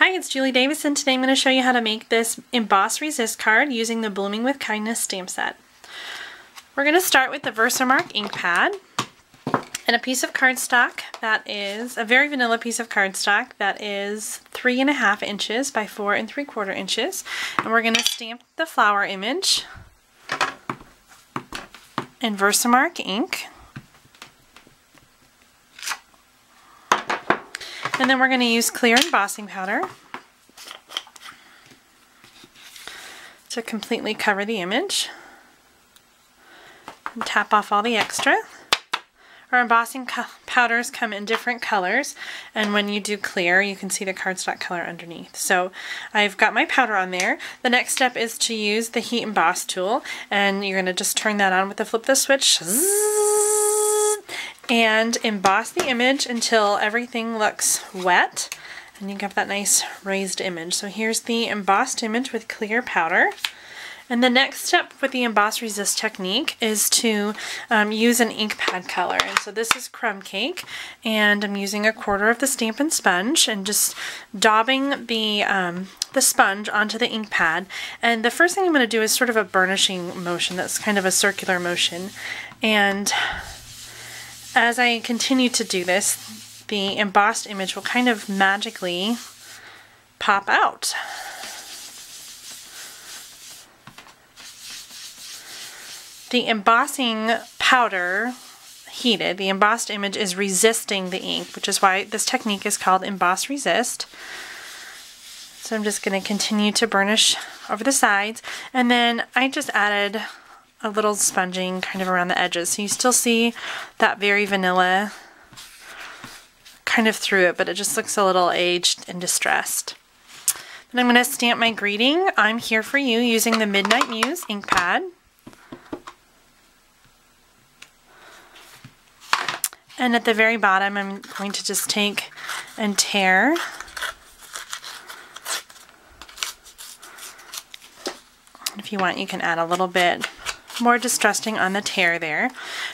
Hi, it's Julie Davison. Today I'm going to show you how to make this Emboss Resist card using the Blooming with Kindness stamp set. We're going to start with the Versamark ink pad and a piece of cardstock that is a very vanilla piece of cardstock that is 3.5 inches by 4 3/4 inches. And we're going to stamp the flower image in Versamark ink. And then we're going to use clear embossing powder to completely cover the image and tap off all the extra. Our embossing powders come in different colors, and when you do clear you can see the cardstock color underneath. So I've got my powder on there. The next step is to use the heat emboss tool, and you're going to just turn that on with the flip the switch and emboss the image until everything looks wet and you get that nice raised image. So here's the embossed image with clear powder. And the next step with the Emboss Resist technique is to use an ink pad color. And so this is Crumb Cake, and I'm using 1/4 of the Stampin Sponge and just daubing the sponge onto the ink pad. And the first thing I'm going to do is sort of a burnishing motion that's kind of a circular motion. And as I continue to do this, the embossed image will kind of magically pop out. The embossing powder heated, the embossed image is resisting the ink, which is why this technique is called Emboss Resist. So I'm just going to continue to burnish over the sides, and then I just added a little sponging kind of around the edges. So you still see that very vanilla kind of through it, but it just looks a little aged and distressed. Then I'm going to stamp my greeting, "I'm here for you," using the Midnight Muse ink pad. And at the very bottom, I'm going to just take and tear. If you want, you can add a little bit more distressing on the tear there.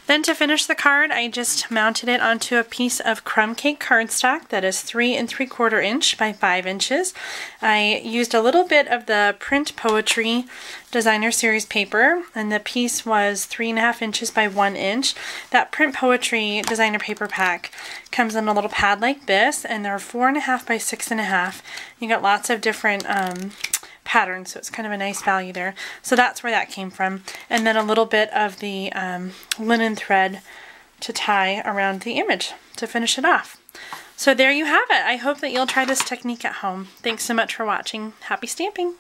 Then to finish the card, I just mounted it onto a piece of Crumb Cake cardstock that is 3 3/4 inch by 5 inches. I used a little bit of the Print Poetry Designer Series paper, and the piece was 3.5 inches by 1 inch. That Print Poetry Designer paper pack comes in a little pad like this, and they're 4.5 by 6.5. You got lots of different patterns, so it's kind of a nice value there. So that's where that came from. And then a little bit of the linen thread to tie around the image to finish it off. So there you have it. I hope that you'll try this technique at home. Thanks so much for watching. Happy stamping!